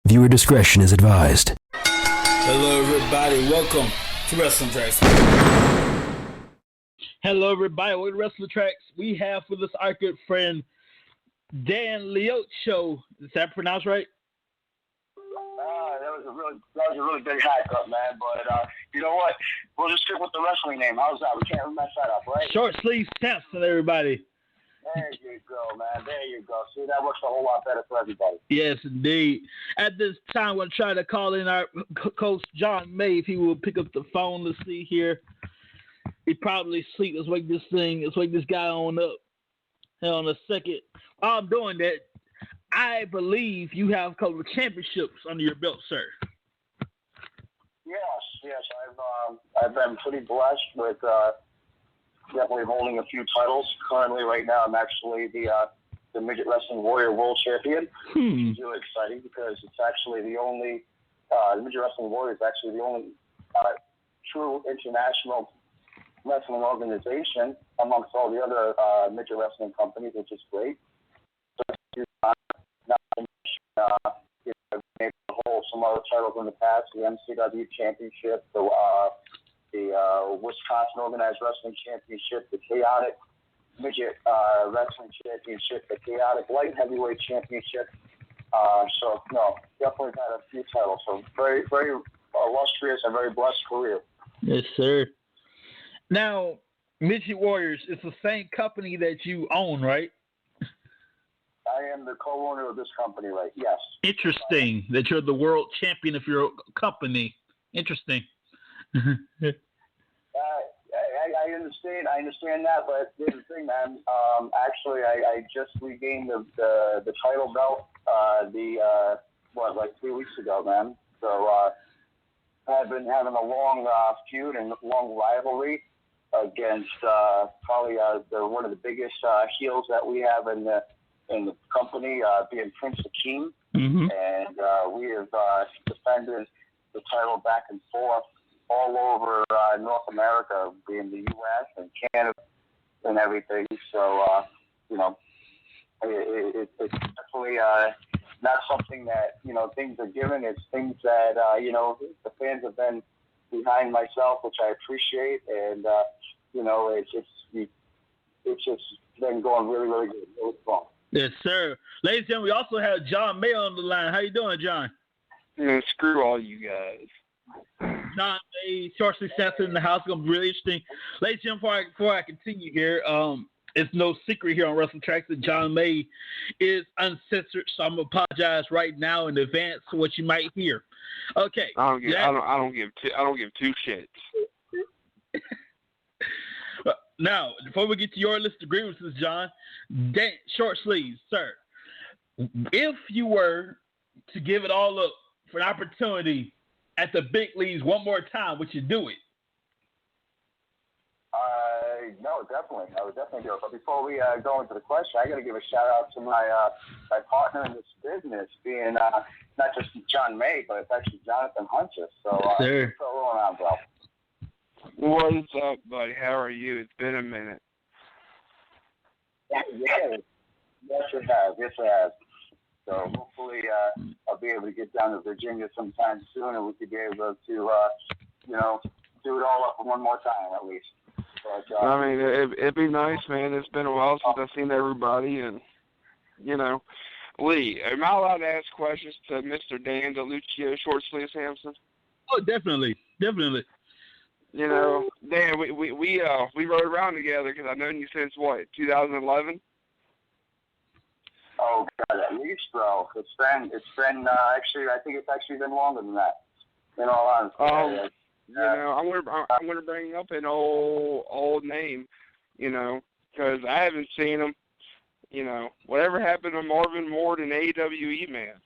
Viewer discretion is advised. Hello, everybody. Welcome to Wtracks. Hello, everybody. Welcome to Wtracks. We have with us our good friend Dan Leocho. Is that pronounced right? That was a really big haircut, man. But you know what? We'll just stick with the wrestling name. How's that? We can't mess that up, right? Short sleeve Sampson, everybody. There you go, man. There you go. See, that works a whole lot better for everybody. Yes, indeed. At this time, we'll try to call in our coach, John May, if he will pick up the phone. Let's see here. He probably sleep. Let's wake this guy on up. Hell, in a second. While I'm doing that, I believe you have a couple of championships under your belt, sir. Yes. I've been pretty blessed with definitely holding a few titles. Currently, right now, I'm actually the Midget Wrestling Warrior World Champion. It's really exciting because it's actually the only the Midget Wrestling Warrior is actually the only true international wrestling organization amongst all the other midget wrestling companies, which is great. I've been able to hold some other titles in the past, the MCW Championship, the Wisconsin Organized Wrestling Championship, the Chaotic Midget Wrestling Championship, the Chaotic Light Heavyweight Championship. So, definitely had a few titles. So, very, very illustrious and very blessed career. Yes, sir. Now, Midget Warriors, it's the same company that you own, right? I am the co-owner of this company, right? Yes. Interesting that you're the world champion of your company. Interesting. I understand that, but here's the thing, man. Actually, I just regained the title belt, 3 weeks ago, man. So I've been having a long feud and long rivalry against probably one of the biggest heels that we have in the company, being Prince Akeem. Mm-hmm. And we have defended the title back and forth all over North America, being the U.S. and Canada and everything. So, it's definitely not something that, things are given. It's things that, the fans have been behind myself, which I appreciate. And, it's just been going really, really good. Really fun. Yes, sir. Ladies and gentlemen, we also have John May on the line. How you doing, John? Screw all you guys. John May, Short Sleeve Sampson in the house. It's going to be really interesting. Ladies and gentlemen, before I continue here, it's no secret here on Wtracks that John May is uncensored, so I'm going to apologize right now in advance for what you might hear. Okay. I don't give two shits. Now, before we get to your list of grievances, John, Dan, Short Sleeves, sir, if you were to give it all up for an opportunity at the big leagues one more time, would you do it? No, definitely. I would definitely do it. But before we go into the question, I got to give a shout out to my partner in this business, being not just John May, but it's actually Jonathan Hunter. So, sir. Throw it on, bro. What's up, buddy? How are you? It's been a minute. Yes, it has. So hopefully I'll be able to get down to Virginia sometime soon, and we could be able to, do it all up one more time at least. But, it'd be nice, man. It's been a while since I've seen everybody, and, Lee, am I allowed to ask questions to Mr. Dan DeLucia, Short Sleeve Sampson? Oh, definitely. Definitely. Dan, we rode around together because I've known you since, 2011? Oh, God, at least, bro. It's been actually, I think it's actually been longer than that, in all honesty. I'm gonna bring up an old name, because I haven't seen him. Whatever happened to Marvin Ward and AWE, man?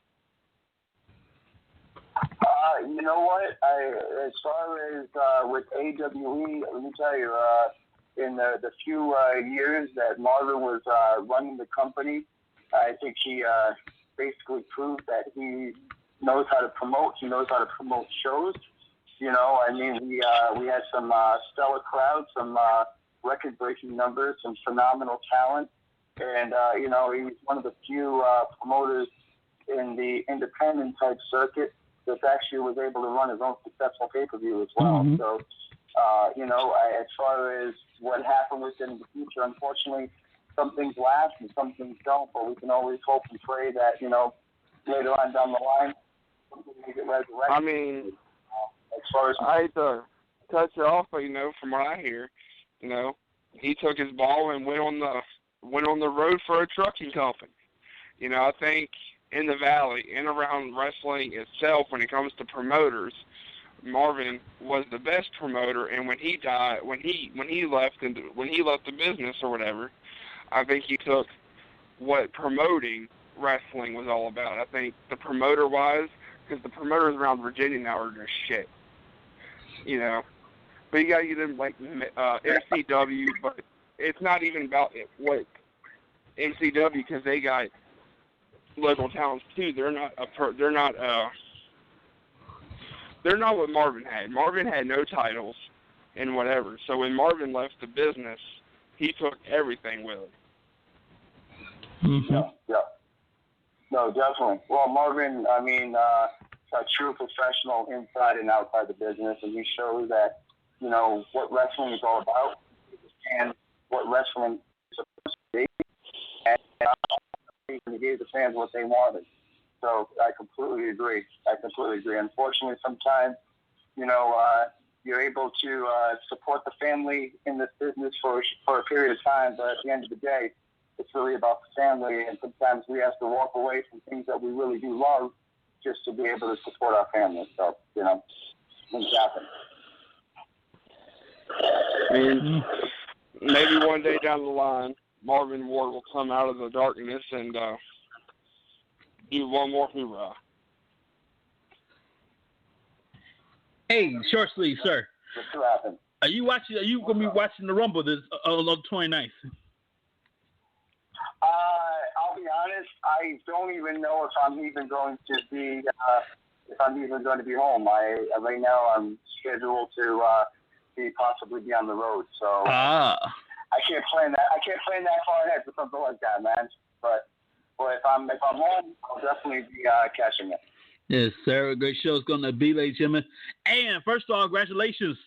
You know what? As far as with AWE, let me tell you, in the few years that Marvin was running the company, I think he basically proved that he knows how to promote. He knows how to promote shows. We had some stellar crowds, some record-breaking numbers, some phenomenal talent, and he was one of the few promoters in the independent type circuit that actually was able to run his own successful pay-per-view as well. Mm-hmm. So, as far as what happened with him in the future, unfortunately, some things last and some things don't, but we can always hope and pray that, later on down the line, something may get resurrected. I mean, as far as I hate to cut you off, but, from what I hear, he took his ball and went on the road for a trucking company. I think in the Valley and around wrestling itself, when it comes to promoters, Marvin was the best promoter. And when he died, when he left the business or whatever, I think he took what promoting wrestling was all about. I think the promoter-wise, because the promoters around Virginia now are just shit. But you gotta get them like MCW, but it's not even about what MCW, because they got local talents too. They're not what Marvin had. Marvin had no titles and whatever. So when Marvin left the business, he took everything with him. Mm-hmm. Yeah. No, definitely. Well, Marvin, a true professional inside and outside the business, and he shows that, what wrestling is all about and what wrestling is supposed to be. And he gave the fans what they wanted. So I completely agree. Unfortunately, sometimes, you're able to support the family in this business for a period of time, but at the end of the day, it's really about the family, and sometimes we have to walk away from things that we really do love just to be able to support our family. So, things happen. I mean, maybe one day down the line, Marvin Ward will come out of the darkness and do one more hoorah. Hey, short sleeve, sir. What's happening? Are you going to be watching the Rumble on the 29th? I'll be honest. I don't even know if I'm even going to be home. Right now I'm scheduled to possibly be on the road. So I can't plan that. I can't plan that far ahead for something like that, man. But if I'm home, I'll definitely be catching it. Yes, sir. A great show is going to be, ladies and gentlemen. And first of all, congratulations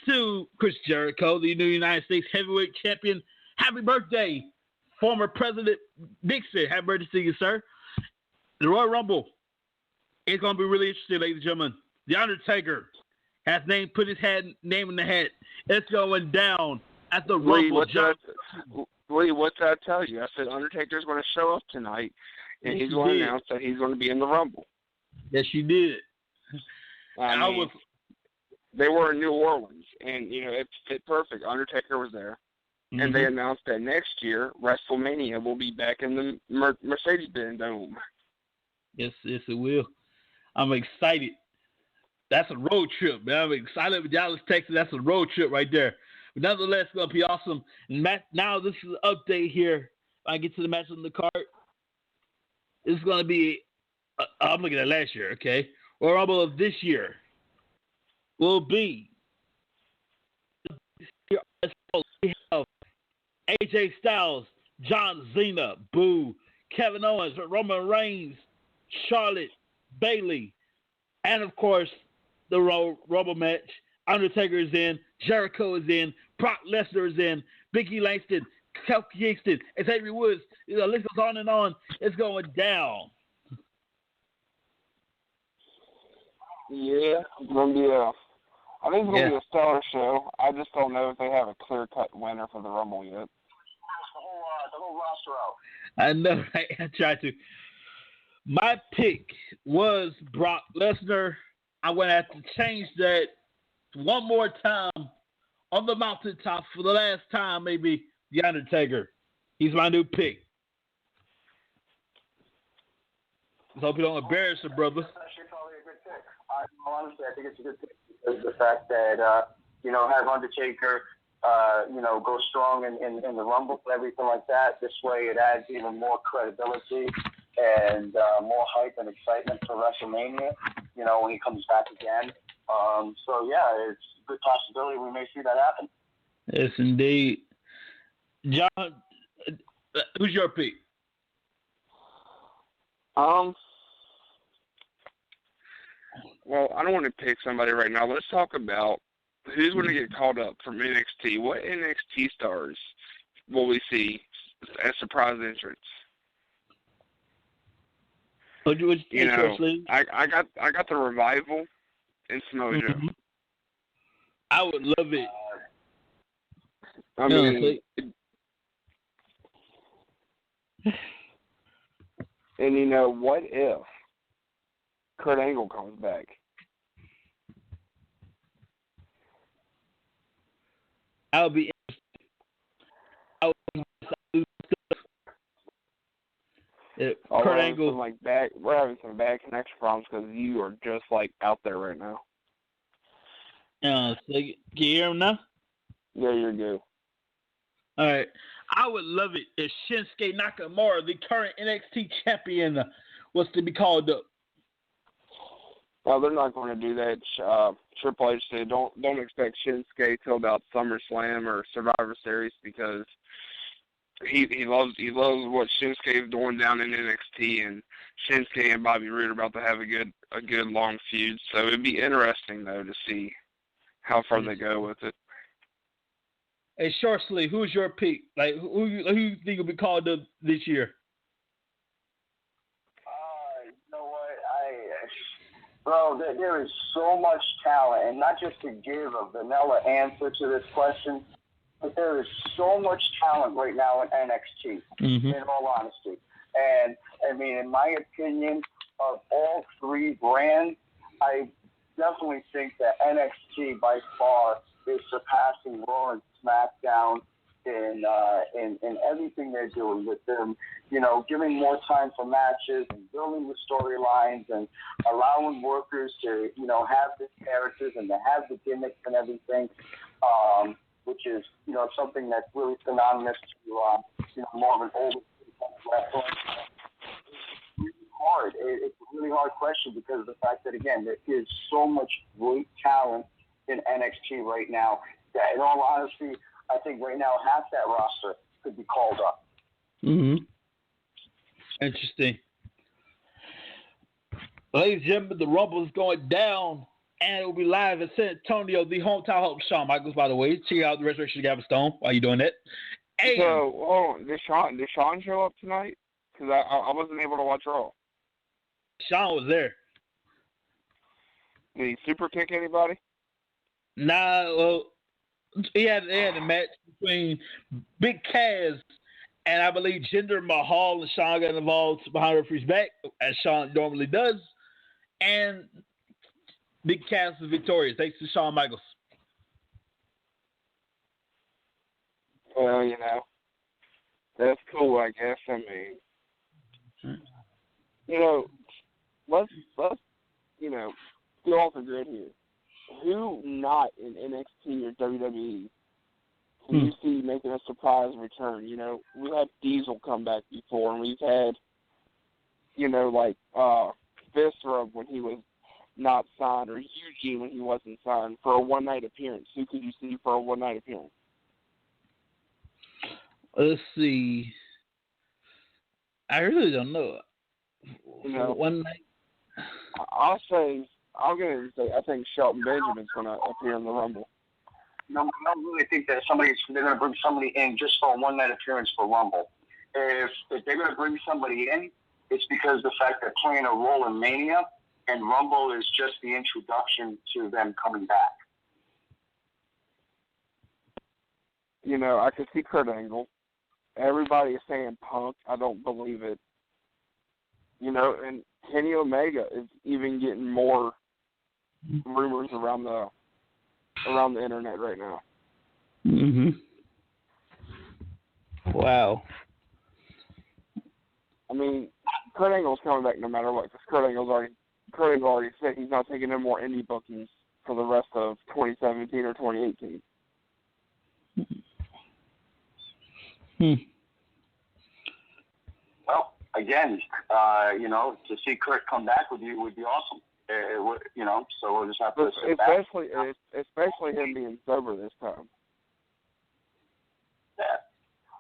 to Chris Jericho, the new United States Heavyweight Champion. Happy birthday, former President Nixon. Happy birthday to you, sir. The Royal Rumble is going to be really interesting, ladies and gentlemen. The Undertaker has put his name in the hat. It's going down at the Rumble. Lee, what did I tell you? I said Undertaker's going to show up tonight, and he's going to announce that he's going to be in the Rumble. Yes, you did. They were in New Orleans, and, it fit perfect. Undertaker was there. Mm-hmm. And they announced that next year, WrestleMania will be back in the Mercedes-Benz Dome. Yes, it will. I'm excited. That's a road trip, man. I'm excited with Dallas, Texas. That's a road trip right there. But nonetheless, it's going to be awesome. And now this is an update here. I get to the match on the card. It's going to be, I'm looking at last year, okay? Royal Rumble of this year will be, we have AJ Styles, John Cena, Boo, Kevin Owens, Roman Reigns, Charlotte, Bayley, and of course, the Rumble match. Undertaker is in, Jericho is in, Brock Lesnar is in, Big E Langston, Kofi Kingston, Xavier Woods. The list goes on and on. It's going down. Yeah, it's going to be I think it's going to be a stellar show. I just don't know if they have a clear-cut winner for the Rumble yet. The whole roster out. I know, right? I tried to. My pick was Brock Lesnar. I'm going to have to change that one more time on the mountaintop for the last time, maybe The Undertaker. He's my new pick. Just hope you don't embarrass him, brother. That's actually probably a good pick. Honestly, I think it's a good pick because of the fact that, have Undertaker, go strong in the Rumble and everything like that. This way it adds even more credibility and more hype and excitement for WrestleMania, when he comes back again. It's a good possibility we may see that happen. Yes, indeed. John, who's your pick? Well, I don't want to pick somebody right now. Let's talk about who's going to get called up from NXT. What NXT stars will we see as surprise entrants? You know, I got the Revival and Samoa Joe. Mm-hmm. I would love it. I mean, and you know, what if Kurt Angle comes back? I would be Kurt Angle. We're having some bad connection problems because you are just like out there right now. So can you hear him now? Yeah, you're good. All right. I would love it if Shinsuke Nakamura, the current NXT champion, was to be called up. Well, they're not going to do that. Triple H said don't expect Shinsuke till about SummerSlam or Survivor Series because he loves what Shinsuke is doing down in NXT, and Shinsuke and Bobby Roode are about to have a good long feud. So it'd be interesting though to see how far they go with it. Hey, Shortly, who's your pick? Like, who you think will be called up this year? You know what? Bro, there is so much talent, and not just to give a vanilla answer to this question, but there is so much talent right now in NXT, in all honesty. And, I mean, in my opinion, of all three brands, I definitely think that NXT by far is surpassing Raw and SmackDown in everything they're doing with them, you know, giving more time for matches and building the storylines and allowing workers to, you know, have the characters and to have the gimmicks and everything, which is, you know, something that's really synonymous to, you know, more of an older wrestling. Hard. It's a really hard question because of the fact that, again, there is so much great talent in NXT right now that, in all honesty, I think right now half that roster could be called up. Interesting. Ladies and gentlemen, the Rumble is going down, and it will be live in San Antonio, the hometown home of Shawn Michaels, by the way. Check out the Resurrection of Gavin Stone while you're doing that. And So, did Shawn show up tonight? Because I wasn't able to watch Raw. Shawn was there. Did he super kick anybody? Nah, well, they had a match between Big Cass and I believe Jinder Mahal, and Shawn got involved behind the referee's back, as Shawn normally does. And Big Cass was victorious, thanks to Shawn Michaels. Well, you know, that's cool, I guess. I mean, you know, let's you know, get off the grid here. Who not in NXT or WWE can you see making a surprise return? You know, we had Diesel come back before, and we've had, you know, like Viscera when he was not signed, or Eugene when he wasn't signed for a one-night appearance. Who could you see for a one-night appearance? Let's see. I really don't know. You know, one night. I'm going to say I think Shelton Benjamin's going to appear in the Rumble. No, I don't really think that they're going to bring somebody in just for a one-night appearance for Rumble. If they're going to bring somebody in, it's because the fact they're playing a role in Mania, and Rumble is just the introduction to them coming back. You know, I could see Kurt Angle. Everybody is saying Punk. I don't believe it. You know, and Kenny Omega is even getting more rumors around the internet right now. Wow. I mean, Kurt Angle's coming back no matter what, because Kurt Angle already said he's not taking no more indie bookings for the rest of 2017 or 2018. Well, again, you know, to see Kurt come back would be awesome. You know, so we'll just have to sit back. Especially him being sober this time. Yeah.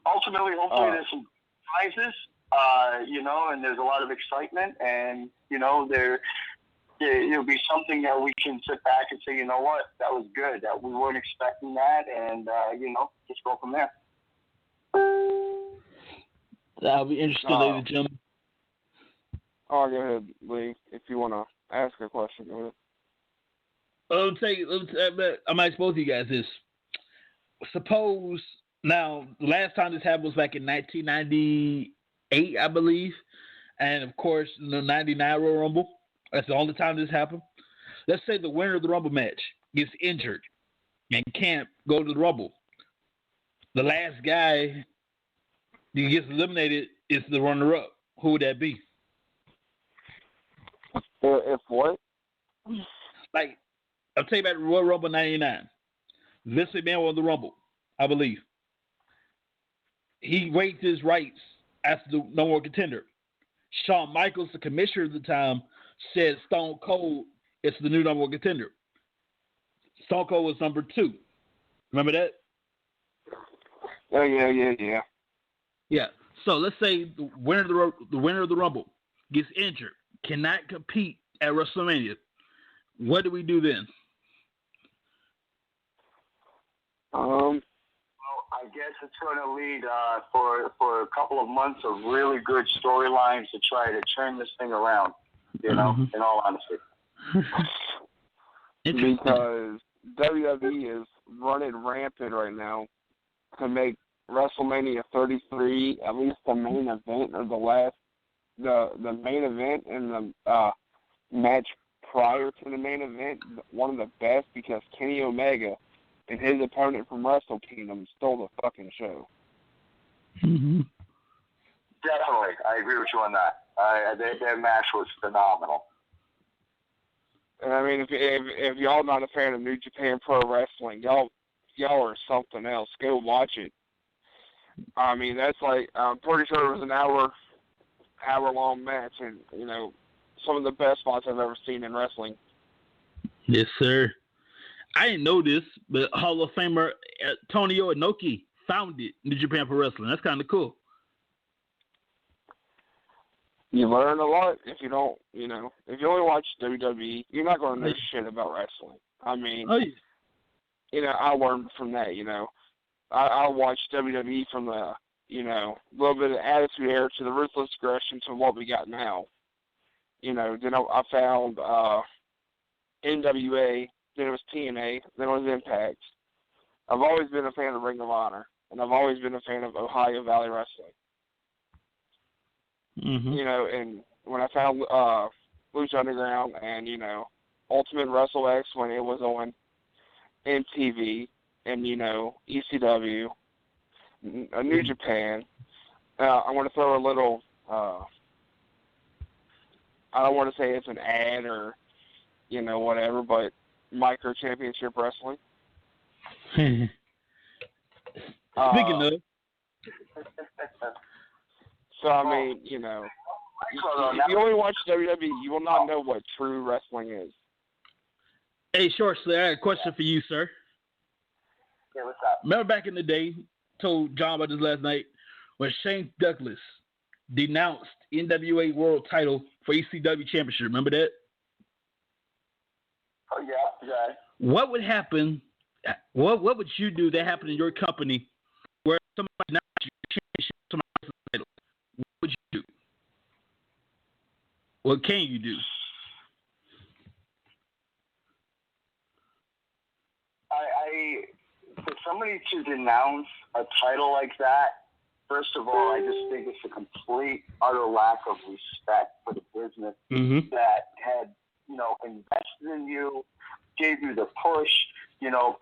Ultimately, hopefully there's some prizes And there's a lot of excitement, and it'll be something that we can sit back and say, you know what, that was good. That we weren't expecting that, and just go from there. That'll be interesting, ladies and gentlemen. Oh, go ahead, Lee. If you want to ask a question, go ahead. I'm going to expose you guys this. Suppose now, the last time this happened was back in 1998, I believe, and of course, the '99 Royal Rumble. That's the only time this happened. Let's say the winner of the Rumble match gets injured and can't go to the Rumble. The last guy that gets eliminated is the runner-up. Who would that be? If what? Like, I'll tell you about Royal Rumble '99. Vince McMahon won the Rumble, I believe. He waived his rights as the number one contender. Shawn Michaels, the commissioner at the time, said Stone Cold is the new number one contender. Stone Cold was number 2. Remember that? Oh, yeah. Yeah. So let's say the winner of the Rumble gets injured, cannot compete at WrestleMania. What do we do then? I guess it's going to lead for a couple of months of really good storylines to try to turn this thing around, in all honesty. Because WWE is running rampant right now to make WrestleMania 33 at least the main event, or the main event and the match prior to the main event, one of the best, because Kenny Omega and his opponent from Wrestle Kingdom stole the fucking show. Mm-hmm. Definitely. I agree with you on that. Their match was phenomenal. And I mean, if y'all not a fan of New Japan Pro Wrestling, y'all are something else. Go watch it. I mean, that's like, I'm pretty sure it was an hour-long match, and, some of the best spots I've ever seen in wrestling. Yes, sir. I didn't know this, but Hall of Famer Antonio Inoki founded New Japan Pro Wrestling. That's kind of cool. You learn a lot if you don't, if you only watch WWE, you're not going to know shit about wrestling. I mean, I learned from that, I watched WWE from the, little bit of Attitude Era to the Ruthless Aggression to what we got now. Then I found NWA, then it was TNA, then it was Impact. I've always been a fan of Ring of Honor, and I've always been a fan of Ohio Valley Wrestling. Mm-hmm. And when I found Lucha Underground and, Ultimate WrestleX when it was on MTV and, ECW, New Japan, I want to throw a little, I don't want to say it's an ad or, whatever, but Micro Championship Wrestling. Speaking of. So, I mean, if you only watch WWE, you will not know what true wrestling is. Hey, Shortsley, I got a question for you, sir. Yeah, what's up? Remember back in the day, told John about this last night, when Shane Douglas denounced NWA World Title for ECW Championship. Remember that? Oh, yeah. What would happen? What would you do that happened in your company where somebody denounced you championship, somebody else's title? What would you do? What can you do? For somebody to denounce a title like that, first of all, I just think it's a complete, utter lack of respect for the business that had, invested in you, gave you the push,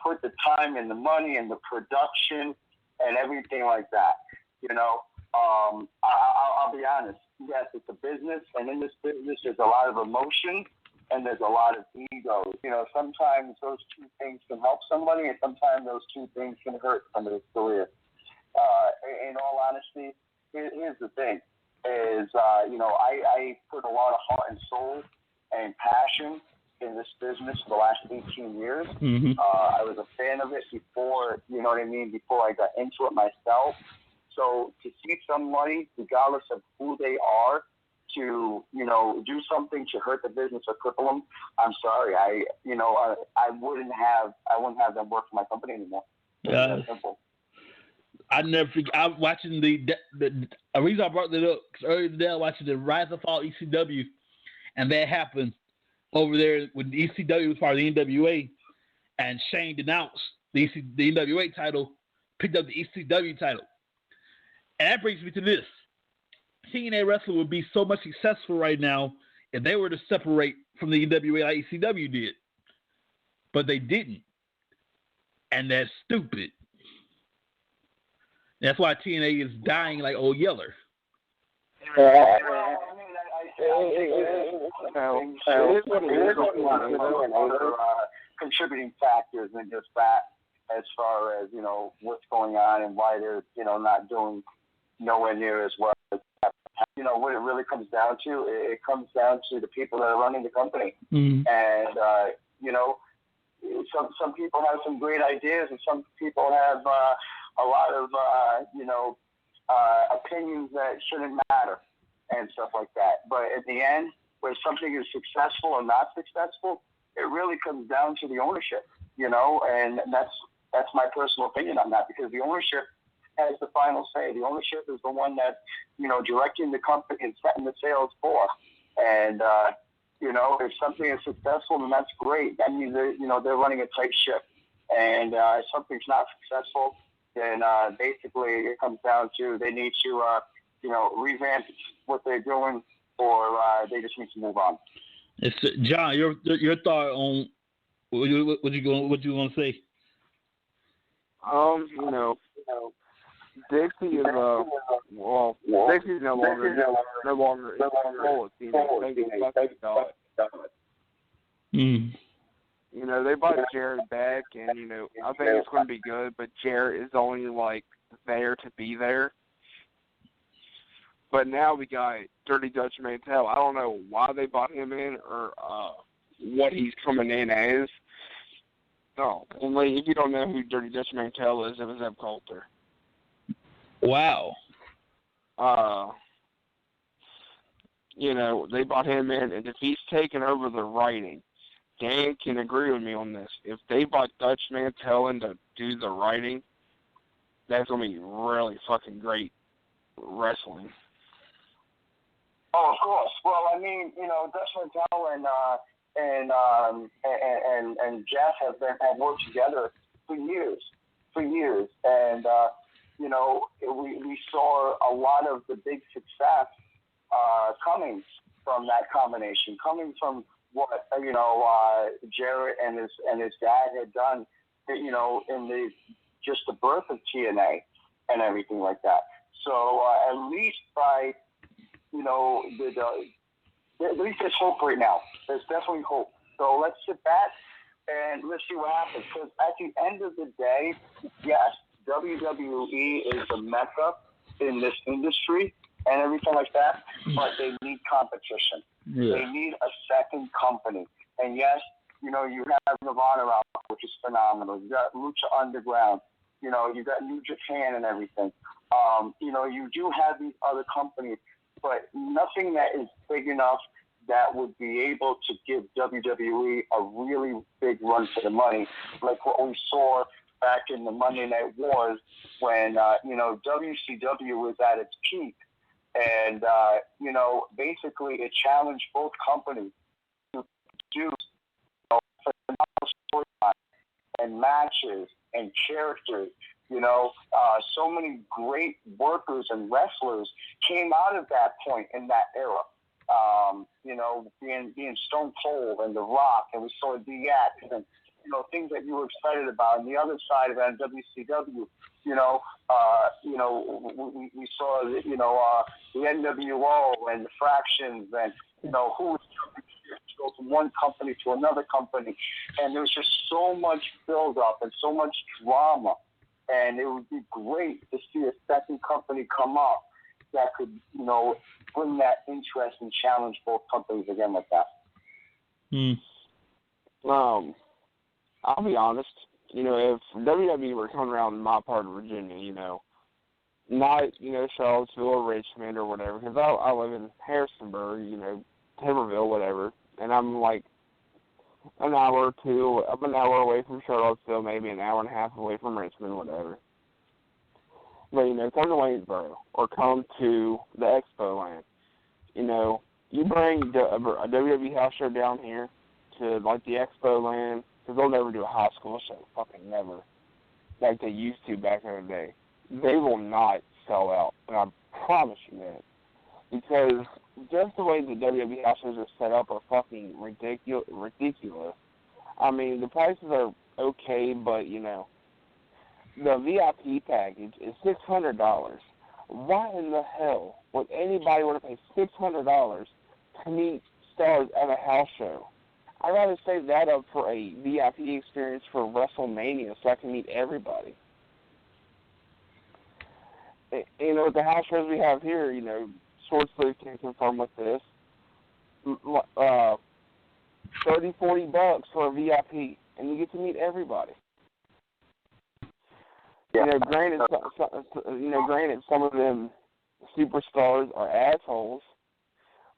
put the time and the money and the production and everything like that. I'll be honest. Yes, it's a business, and in this business, there's a lot of emotion and there's a lot of egos. Sometimes those two things can help somebody, and sometimes those two things can hurt somebody's career. In all honesty, here's the thing: I put a lot of heart and soul and passion in this business for the last 18 years. I was a fan of it before, before I got into it myself. So to see somebody, regardless of who they are, to, do something to hurt the business or cripple them, I'm sorry. I wouldn't have them work for my company anymore. Yeah. It's simple. I never forget. I was watching the reason I brought that up because earlier today I was watching the Rise and Fall ECW, and that happened over there when the ECW was part of the NWA, and Shane denounced the NWA title, picked up the ECW title, and that brings me to this: TNA wrestling would be so much successful right now if they were to separate from the NWA like ECW did, but they didn't, and that's stupid. That's why TNA is dying like old Yeller. Contributing factors and just that, as far as what's going on and why they're not doing nowhere near as well. What it really comes down to, it comes down to the people that are running the company. Mm-hmm. And some people have some great ideas, and some people have a lot of opinions that shouldn't matter and stuff like that. But at the end, where something is successful or not successful, it really comes down to the ownership, and that's my personal opinion on that, because the ownership has the final say. The ownership is the one that's directing the company and setting the sales for. And if something is successful, then that's great. That means they're running a tight ship. And if something's not successful, then basically it comes down to they need to revamp what they're doing, or they just need to move on. It's, John, your thought on what you going to say? Dixie is Dixie's no longer in control of TNA. They brought Jarrett back, and I think it's going to be good. But Jarrett is only there to be there. But now we got Dirty Dutch Mantel. I don't know why they brought him in or what he's coming in as. No, only if you don't know who Dirty Dutch Mantel is, it was Zeb Coulter. Wow. They brought him in, and if he's taking over the writing, Dan can agree with me on this. If they brought Dutch Mantel in to do the writing, that's going to be really fucking great wrestling. Oh, of course. Well, I mean, Dutch Mantel and Jeff have worked together for years, and we saw a lot of the big success coming from that combination, coming from what Jarrett and his dad had done, in the birth of TNA and everything like that. So at least by at least there's hope right now. There's definitely hope. So let's sit back and let's see what happens. Because at the end of the day, yes, WWE is the mecca in this industry and everything like that, but they need competition. Yeah. They need a second company. And yes, you have Nirvana out, which is phenomenal. You got Lucha Underground. You got New Japan and everything. You do have these other companies, but nothing that is big enough that would be able to give WWE a really big run for the money, like what we saw back in the Monday Night Wars when, WCW was at its peak. And, basically it challenged both companies to do phenomenal storyline and matches and characters. So many great workers and wrestlers came out of that point in that era. Being Stone Cold and The Rock, and we saw DX and things that you were excited about. And the other side of it, WCW, we saw the NWO and the Fractions, and who was to go from one company to another company, and there was just so much build up and so much drama. And it would be great to see a second company come up that could, bring that interest and challenge both companies again like that. I'll be honest. If WWE were coming around in my part of Virginia, not, Charlottesville or Richmond or whatever, because I live in Harrisonburg, Timberville, whatever, and I'm like I'm an hour away from Charlottesville, maybe an hour and a half away from Richmond, whatever. But, come to Waynesboro or come to the Expo Land. You bring a WWE house show down here to, like, the Expo Land, because they'll never do a high school show, fucking never, like they used to back in the day. They will not sell out, and I promise you that. Because just the way the WWE house shows are set up are fucking ridiculous. I mean, the prices are okay, but, the VIP package is $600. Why in the hell would anybody want to pay $600 to meet stars at a house show? I'd rather save that up for a VIP experience for WrestleMania so I can meet everybody. The house shows we have here, Short Sleeve can confirm with this, $30, $40 for a VIP, and you get to meet everybody. Granted, some of them superstars are assholes,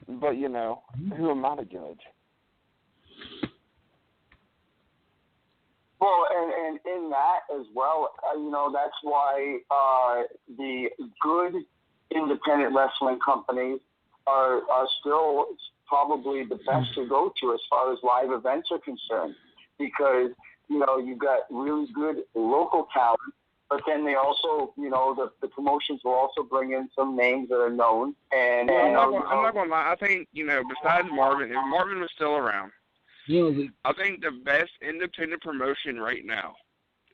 but who am I to judge? Well, and in that as well, that's why the good independent wrestling companies are still probably the best to go to as far as live events are concerned, because you've got really good local talent. But then they also, the promotions will also bring in some names that are known. And I'm not going to lie. I think, besides Marvin, if Marvin was still around, I think the best independent promotion right now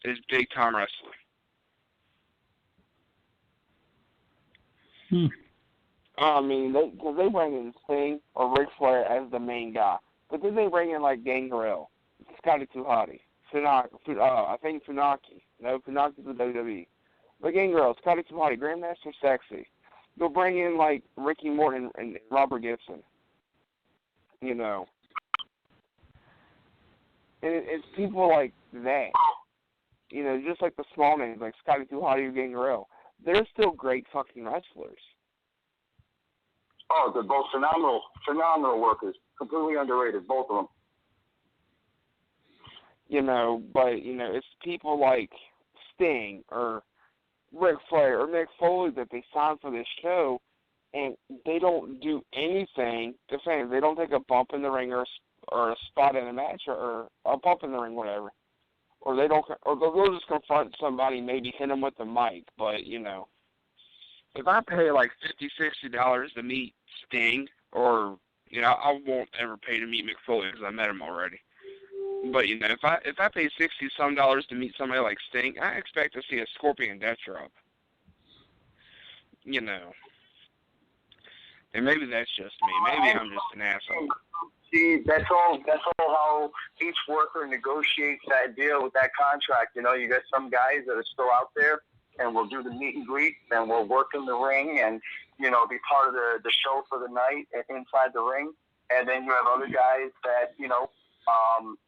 is Big Time Wrestling. I mean, because they bring in Sting or Ric Flair as the main guy. But then they bring in, like, Gangrel, Scotty 2 Hotty, I think Funaki. No, Funaki's with WWE. But Gangrel, Scotty 2 Hotty, Grandmaster Sexy. They'll bring in, like, Ricky Morton and Robert Gibson. And it's people like that. Just like the small names, like Scotty 2 Hotty or Gangrel. They're still great fucking wrestlers. Oh, they're both phenomenal workers. Completely underrated, both of them. But, it's people like Sting or Ric Flair or Mick Foley that they signed for this show, and they don't do anything to fans. They don't take a bump in the ring or a spot in a match or a bump in the ring, whatever. Or they'll just confront somebody, maybe hit them with the mic. But, if I pay like $50, $60 to meet Sting, or, I won't ever pay to meet Mick Foley because I met him already. But, if I pay $60-some to meet somebody like Sting, I expect to see a Scorpion Death Drop. And maybe that's just me. Maybe I'm just an asshole. See, that's all how each worker negotiates that deal with that contract. You got some guys that are still out there, and we'll do the meet and greet, and we'll work in the ring, and, be part of the show for the night inside the ring. And then you have other guys that,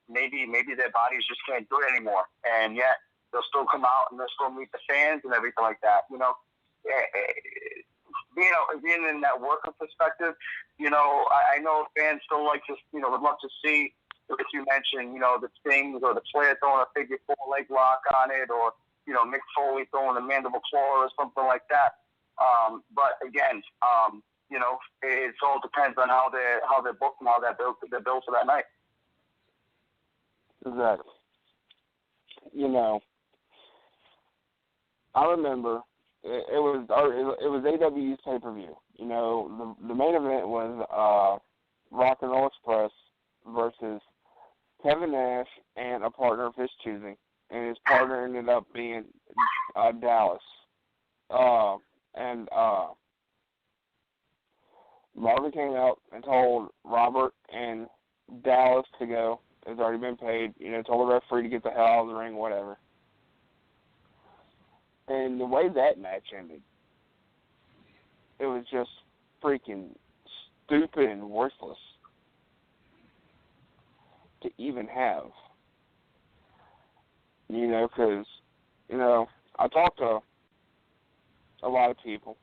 maybe their bodies just can't do it anymore, and yet they'll still come out and they'll still meet the fans and everything like that. Being in that worker perspective, I know fans still like to, would love to see, if you mentioned, the Stings or the Flair throwing a figure 4 leg lock on it, or Mick Foley throwing a mandible claw or something like that. But again, it all depends on how they're booked and how they're built for that night. Exactly. I remember it was AW's pay-per-view. The main event was Rock and Roll Express versus Kevin Nash and a partner of his choosing, and his partner ended up being Dallas. Marvin came out and told Robert and Dallas to go. It's already been paid. Told the referee to get the hell out of the ring, whatever. And the way that match ended, it was just freaking stupid and worthless to even have. Because, I talked to a lot of people.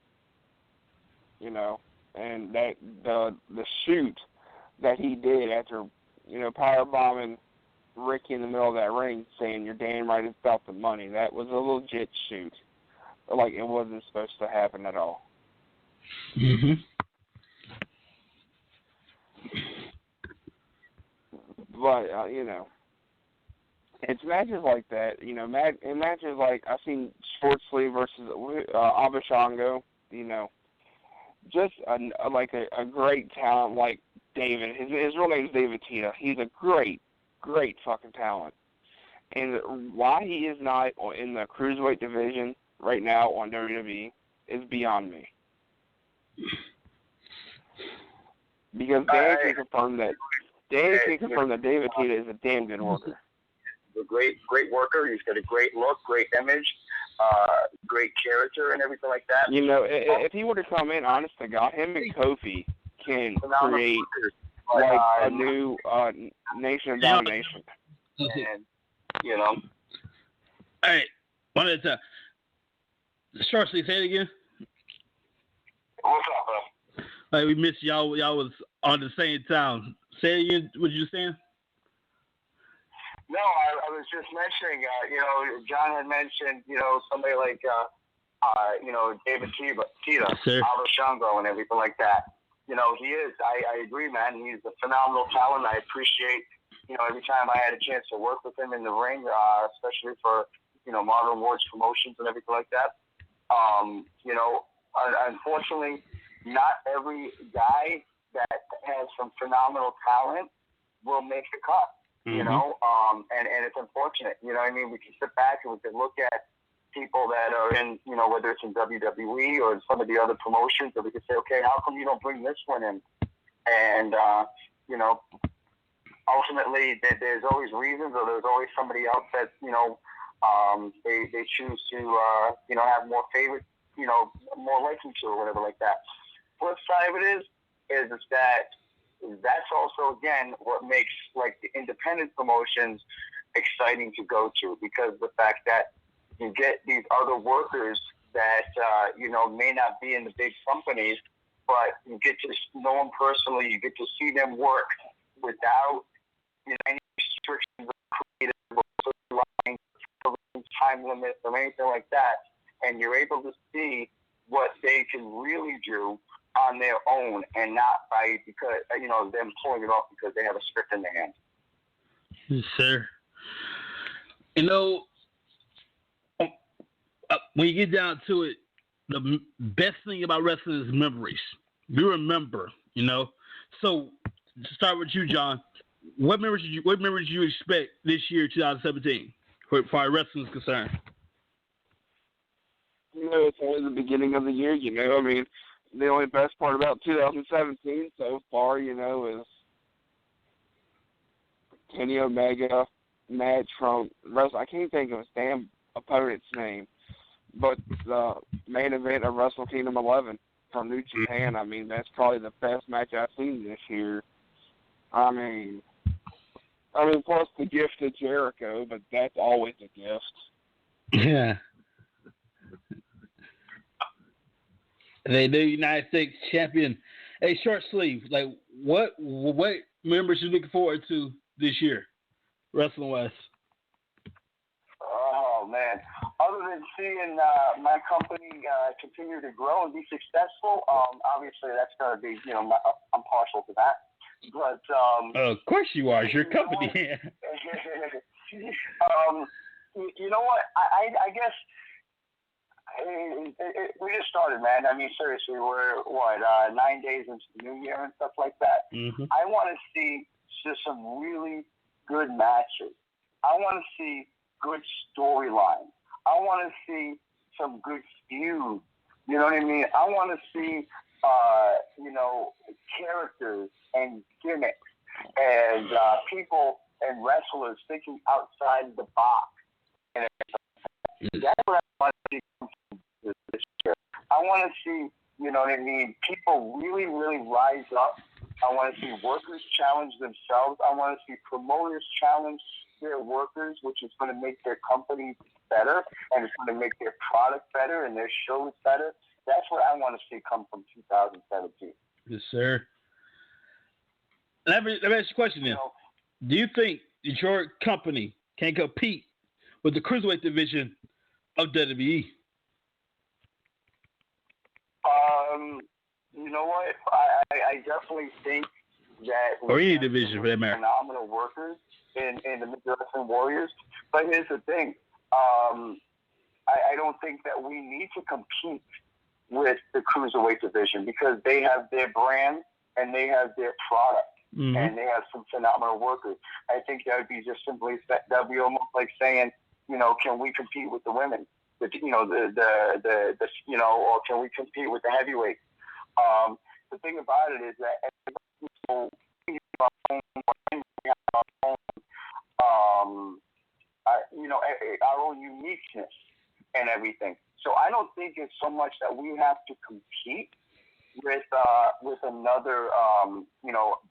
You know, and that the shoot that he did after, you know, powerbombing Ricky in the middle of that ring, saying "You're damn right it's about the money." That was a legit shoot. Like, it wasn't supposed to happen at all. Mm-hmm. But you know, it's matches like that. You know, in matches like I've seen Short Sleeve versus Abashango. You know, just a great talent like David. His real name is David Tita. He's a great fucking talent. And why he is not in the Cruiserweight division right now on WWE is beyond me. Because Dan can confirm that David Tita is a damn good worker. He's a great worker. He's got a great look, great image, great character, and everything like that. You know, if he were to come in, honest to God, him and Kofi can create like a new Nation of Domination. And, you know. All right, one at a time. Short Sleeve, say it again. What's up, bro? Like, we missed y'all. Y'all was on the same time. Say it again. What you saying? No, I was just mentioning, you know, John had mentioned, you know, somebody like, you know, David Tita, Abashango, and everything like that. You know, he is. I agree, man. He's a phenomenal talent. I appreciate, you know, every time I had a chance to work with him in the ring, especially for, you know, Marvel Awards promotions and everything like that. You know, unfortunately, not every guy that has some phenomenal talent will make the cut. Mm-hmm. You know, and it's unfortunate. You know what I mean? We can sit back and we can look at people that are in, you know, whether it's in WWE or in some of the other promotions, and we can say, okay, how come you don't bring this one in? And, you know, ultimately there's always reasons, or there's always somebody else that, you know, they choose to, you know, have more favorite, you know, more liking to or whatever like that. Flip side of it is that that's also, again, what makes, like, the independent promotions exciting to go to, because the fact that you get these other workers that, you know, may not be in the big companies, but you get to know them personally, you get to see them work without, you know, any restrictions or time limits or anything like that, and you're able to see what they can really do on their own, and not by, because, you know, them pulling it off because they have a script in their hand. Yes, sir. You know, when you get down to it, the best thing about wrestling is memories. You remember, you know. So, to start with you, John, what memories do you expect this year, 2017, for our wrestling is concerned? You know, it's only the beginning of the year, you know. I mean, the only best part about 2017 so far, you know, is Kenny Omega match from I can't think of his damn opponent's name, but the main event of Wrestle Kingdom 11 from New Japan. I mean, that's probably the best match I've seen this year. I mean, plus the gift of Jericho, but that's always a gift. Yeah. They do United States champion. Hey, Short Sleeve, like what members you looking forward to this year, wrestling wise? Oh man! Other than seeing my company continue to grow and be successful, obviously that's going to be, you know, I'm partial to that. But of course you are. It's your company. You know what? I guess. We just started, man. I mean, seriously, we're 9 days into the new year and stuff like that. Mm-hmm. I want to see just some really good matches. I want to see good storylines. I want to see some good feuds. You know what I mean? I want to see, you know, characters and gimmicks and people and wrestlers thinking outside the box. And that's what I want to see this year. I want to see, you know what I mean, people really, really rise up I want to see workers challenge themselves. I want to see promoters challenge their workers, which is going to make their company better, and it's going to make their product better and their shows better. That's what I want to see come from 2017. Yes, sir. Let me ask you a question then. Do you think that your company can compete with the cruiserweight division of WWE? You know what? I definitely think that or any division for that matter. Phenomenal workers in the Wrestling Warriors. But here's the thing. I don't think that we need to compete with the cruiserweight division because they have their brand and they have their product. Mm-hmm. And they have some phenomenal workers. I think that would be just simply that would be almost like saying, can we compete with the women? The or can we compete with the heavyweights? The thing about it is that our own uniqueness and everything. So I don't think it's so much that we have to compete with another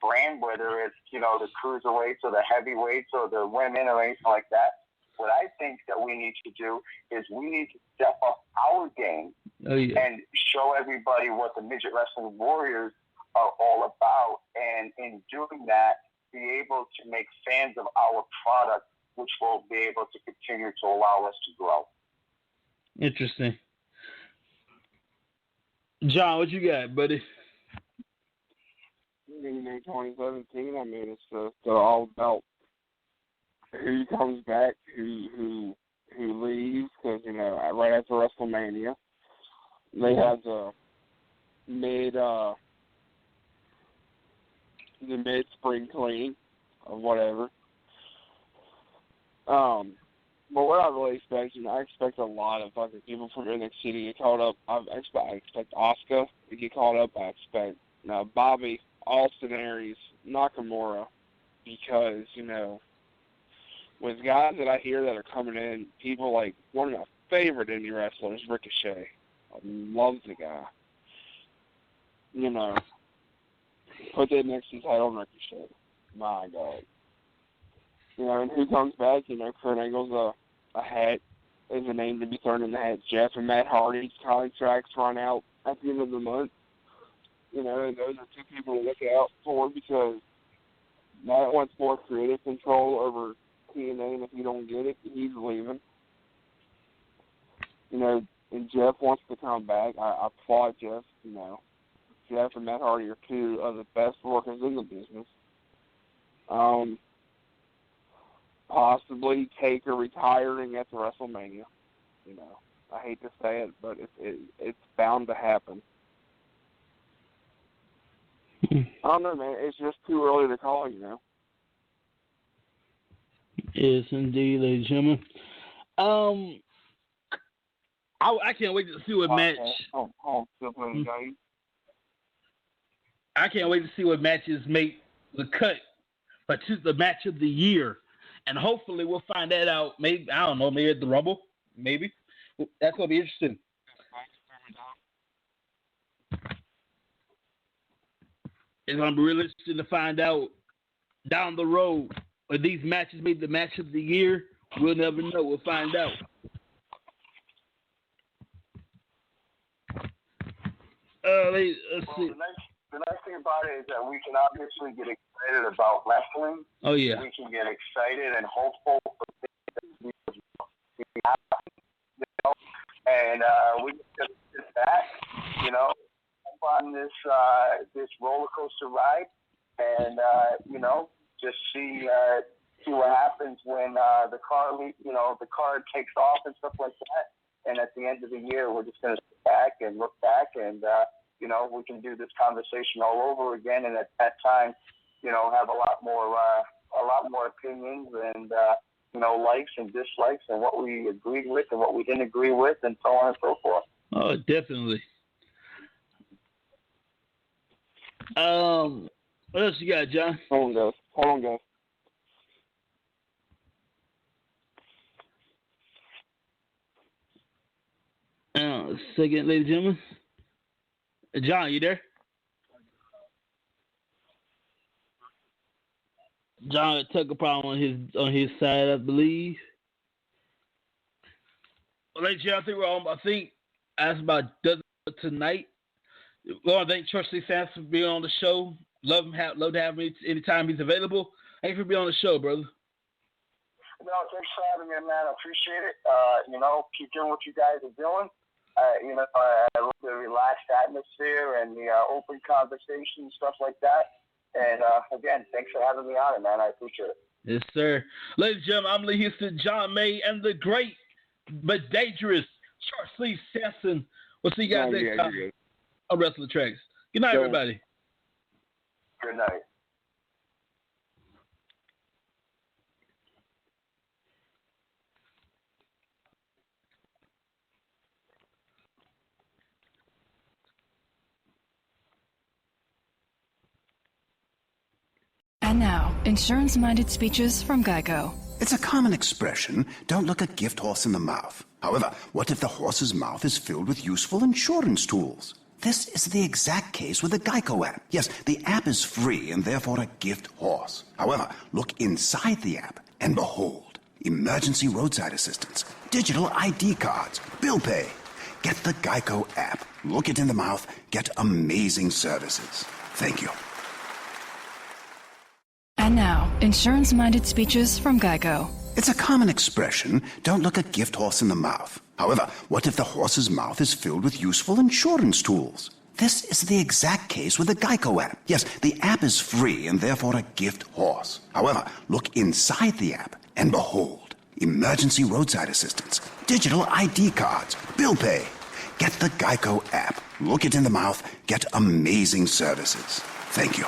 brand, whether it's the cruiserweights or the heavyweights or the women or anything like that. What I think that we need to do is we need to step up our game and show everybody what the Midget Wrestling Warriors are all about, and in doing that, be able to make fans of our product, which will be able to continue to allow us to grow. Interesting. John, what you got, buddy? 2017, I mean, it's all about who comes back, who leaves, because, right after WrestleMania, they have the mid-spring clean or whatever. But what I really expect, I expect a lot of fucking people from NXT to get called up. I expect Asuka to get called up. I expect Bobby, Austin Aries, Nakamura, because, with guys that I hear that are coming in, people like one of my favorite indie wrestlers, Ricochet. I love the guy. Put the NXT title on Ricochet. My God. And who comes back? Kurt Angle's a hat is a name to be thrown in the hat. Jeff and Matt Hardy's contracts run out at the end of the month. And those are two people to look out for because Matt wants more creative control over TNA, and if you don't get it, he's leaving. And Jeff wants to come back. I applaud Jeff. Jeff and Matt Hardy are two of the best workers in the business. Possibly Taker retiring after WrestleMania. I hate to say it, but it's bound to happen. I don't know, man. It's just too early to call, Yes, indeed, ladies and gentlemen. I can't wait to see what match. I can't wait to see what matches make the cut for the match of the year, and hopefully we'll find that out. Maybe I don't know. Maybe at the Rumble. Maybe that's gonna be interesting. It's gonna be really interesting to find out down the road. Are these matches made the match of the year? We'll never know. We'll find out. Let's see. The nice thing about it is that we can obviously get excited about wrestling. Oh, yeah. We can get excited and hopeful for things that we happen, and we just sit back, on this roller coaster ride, and just see what happens when the car takes off and stuff like that. And at the end of the year, we're just going to sit back and look back, and we can do this conversation all over again. And at that time, have a lot more opinions and likes and dislikes, and what we agreed with and what we didn't agree with, and so on and so forth. Oh, definitely. What else you got, John? Hold on, guys. Second, ladies and gentlemen. John, you there? John Tucker probably on his side, I believe. Well, ladies and gentlemen, I think we're on. I think that's about does it tonight. Well, I thank Trustee Sampson for being on the show. Love to have him anytime he's available. Thank you for being on the show, brother. No, thanks for having me, man. I appreciate it. Keep doing what you guys are doing. I love the relaxed atmosphere and the open conversation and stuff like that. And again, thanks for having me on it, man. I appreciate it. Yes, sir. Ladies and gentlemen, I'm Lee Houston, John May, and the great but dangerous Short Sleeve Sampson. We'll see you guys next time on Wtracks. Good night, everybody. Good night. And now, insurance-minded speeches from Geico. It's a common expression, don't look a gift horse in the mouth. However, what if the horse's mouth is filled with useful insurance tools? This is the exact case with the Geico app. Yes, the app is free and therefore a gift horse. However, look inside the app and behold, emergency roadside assistance, digital ID cards, bill pay. Get the Geico app, look it in the mouth, get amazing services. Thank you. And now, insurance-minded speeches from Geico. It's a common expression, don't look a gift horse in the mouth. However, what if the horse's mouth is filled with useful insurance tools? This is the exact case with the Geico app. Yes, the app is free and therefore a gift horse. However, look inside the app and behold, emergency roadside assistance, digital ID cards, bill pay. Get the Geico app, look it in the mouth, get amazing services. Thank you.